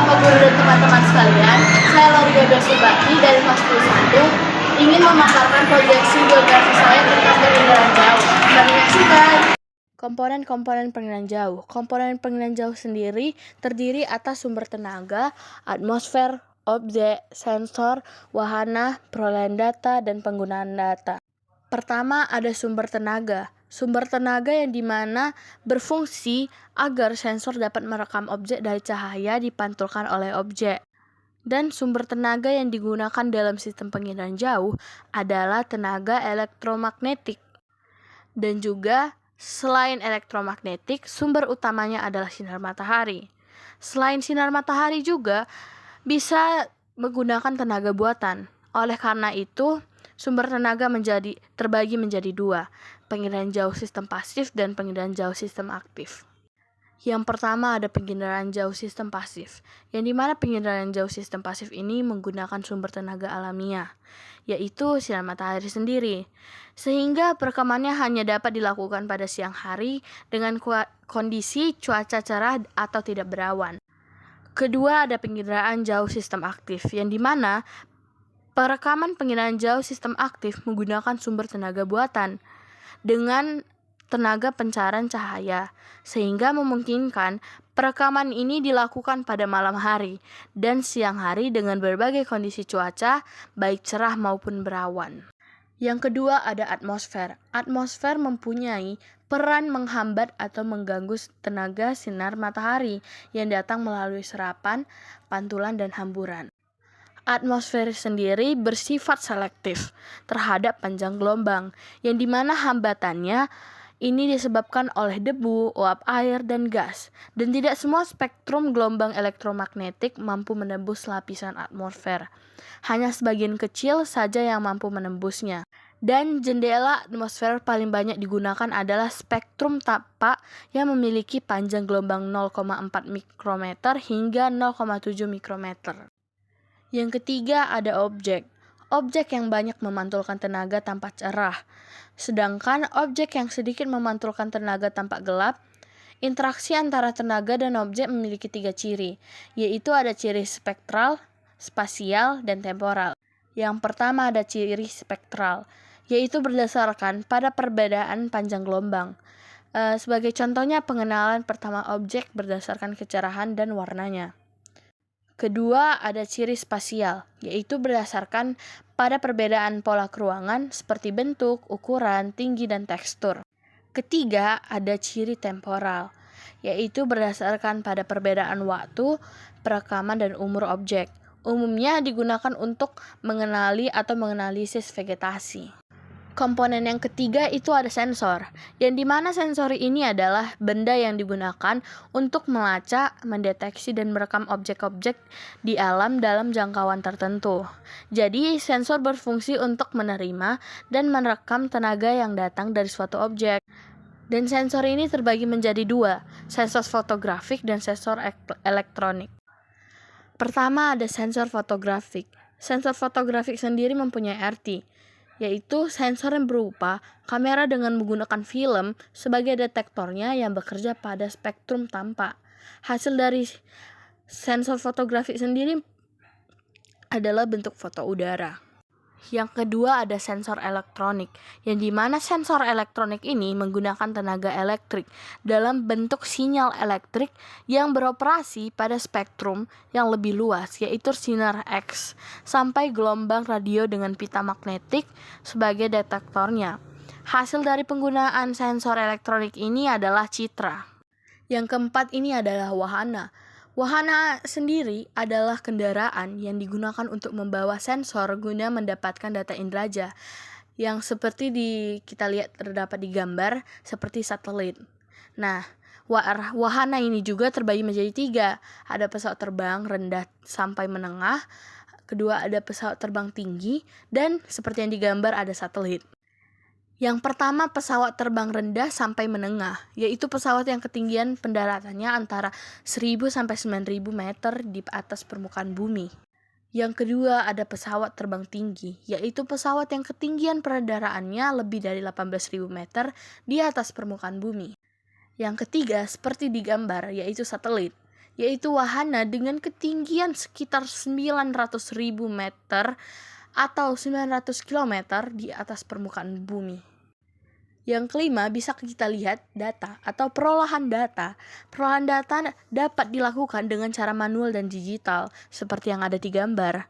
Bapak Guru dan teman-teman sekalian, saya Loria Besubati dari kelas 11 ingin memaparkan proyeksi geografi saya tentang penginderaan jauh. Kami menyaksikan. Komponen-komponen penginderaan jauh. Komponen penginderaan jauh sendiri terdiri atas sumber tenaga, atmosfer, objek, sensor, wahana, perolehan data, dan penggunaan data. Pertama ada sumber tenaga. Sumber tenaga yang dimana berfungsi agar sensor dapat merekam objek dari cahaya dipantulkan oleh objek. Dan sumber tenaga yang digunakan dalam sistem penginderaan jauh adalah tenaga elektromagnetik. Dan juga selain elektromagnetik, sumber utamanya adalah sinar matahari. Selain sinar matahari juga bisa menggunakan tenaga buatan. Oleh karena itu, sumber tenaga terbagi menjadi dua, penginderaan jauh sistem pasif dan penginderaan jauh sistem aktif. Yang pertama ada penginderaan jauh sistem pasif, yang dimana penginderaan jauh sistem pasif ini menggunakan sumber tenaga alamiah, yaitu sinar matahari sendiri, sehingga perekamannya hanya dapat dilakukan pada siang hari dengan kondisi cuaca cerah atau tidak berawan. Kedua ada penginderaan jauh sistem aktif, yang dimana perekaman penginderaan jauh sistem aktif menggunakan sumber tenaga buatan dengan tenaga pancaran cahaya, sehingga memungkinkan perekaman ini dilakukan pada malam hari dan siang hari dengan berbagai kondisi cuaca, baik cerah maupun berawan. Yang kedua ada atmosfer. Atmosfer mempunyai peran menghambat atau mengganggu tenaga sinar matahari yang datang melalui serapan, pantulan, dan hamburan. Atmosfer sendiri bersifat selektif terhadap panjang gelombang, yang dimana hambatannya ini disebabkan oleh debu, uap air, dan gas. Dan tidak semua spektrum gelombang elektromagnetik mampu menembus lapisan atmosfer. Hanya sebagian kecil saja yang mampu menembusnya. Dan jendela atmosfer paling banyak digunakan adalah spektrum tampak yang memiliki panjang gelombang 0,4 mikrometer hingga 0,7 mikrometer. Yang ketiga ada objek. Objek yang banyak memantulkan tenaga tampak cerah, sedangkan objek yang sedikit memantulkan tenaga tampak gelap. Interaksi antara tenaga dan objek memiliki 3 ciri, yaitu ada ciri spektral, spasial, dan temporal. Yang pertama ada ciri spektral, yaitu berdasarkan pada perbedaan panjang gelombang. Sebagai contohnya pengenalan pertama objek berdasarkan kecerahan dan warnanya. Kedua ada ciri spasial, yaitu berdasarkan pada perbedaan pola keruangan seperti bentuk, ukuran, tinggi, dan tekstur. Ketiga ada ciri temporal, yaitu berdasarkan pada perbedaan waktu, perekaman, dan umur objek. Umumnya digunakan untuk mengenali atau menganalisis vegetasi. Komponen yang ketiga itu ada sensor, yang dimana sensor ini adalah benda yang digunakan untuk melacak, mendeteksi, dan merekam objek-objek di alam dalam jangkauan tertentu. Jadi, sensor berfungsi untuk menerima dan merekam tenaga yang datang dari suatu objek. Dan sensor ini terbagi menjadi dua, sensor fotografik dan sensor elektronik. Pertama ada sensor fotografik. Sensor fotografik sendiri mempunyai arti, yaitu sensor yang berupa kamera dengan menggunakan film sebagai detektornya yang bekerja pada spektrum tampak. Hasil dari sensor fotografik sendiri adalah bentuk foto udara. Yang kedua ada sensor elektronik, yang dimana sensor elektronik ini menggunakan tenaga elektrik dalam bentuk sinyal elektrik yang beroperasi pada spektrum yang lebih luas, yaitu sinar X, sampai gelombang radio dengan pita magnetik sebagai detektornya. Hasil dari penggunaan sensor elektronik ini adalah citra. Yang keempat ini adalah wahana. Wahana sendiri adalah kendaraan yang digunakan untuk membawa sensor guna mendapatkan data inderaja yang seperti kita lihat terdapat di gambar seperti satelit. Nah, wahana ini juga terbagi menjadi 3. Ada pesawat terbang rendah sampai menengah, kedua ada pesawat terbang tinggi, dan seperti yang digambar ada satelit. Yang pertama pesawat terbang rendah sampai menengah, yaitu pesawat yang ketinggian pendaratannya antara 1000 sampai 9000 meter di atas permukaan bumi. Yang kedua ada pesawat terbang tinggi, yaitu pesawat yang ketinggian pendaraannya lebih dari 18.000 meter di atas permukaan bumi. Yang ketiga seperti digambar, yaitu satelit, yaitu wahana dengan ketinggian sekitar 900.000 meter atau 900 km di atas permukaan bumi. Yang kelima, bisa kita lihat data atau perolahan data. Perolahan data dapat dilakukan dengan cara manual dan digital, seperti yang ada di gambar.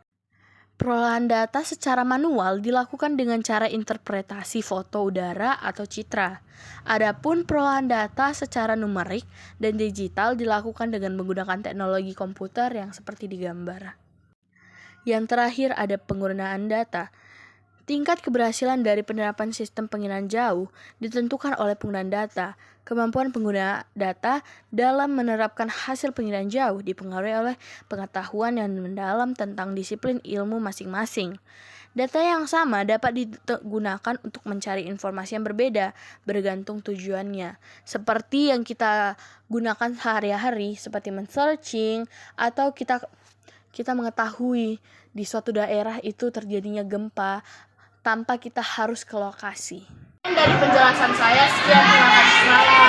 Perolahan data secara manual dilakukan dengan cara interpretasi foto udara atau citra. Adapun perolahan data secara numerik dan digital dilakukan dengan menggunakan teknologi komputer yang seperti di gambar. Yang terakhir ada penggunaan data. Tingkat keberhasilan dari penerapan sistem pengiraan jauh ditentukan oleh penggunaan data. Kemampuan pengguna data dalam menerapkan hasil pengiraan jauh dipengaruhi oleh pengetahuan yang mendalam tentang disiplin ilmu masing-masing. Data yang sama dapat digunakan untuk mencari informasi yang berbeda bergantung tujuannya. Seperti yang kita gunakan sehari-hari seperti men-searching atau kita mengetahui di suatu daerah itu terjadinya gempa tanpa kita harus ke lokasi. Dari penjelasan saya, sekian, terima kasih.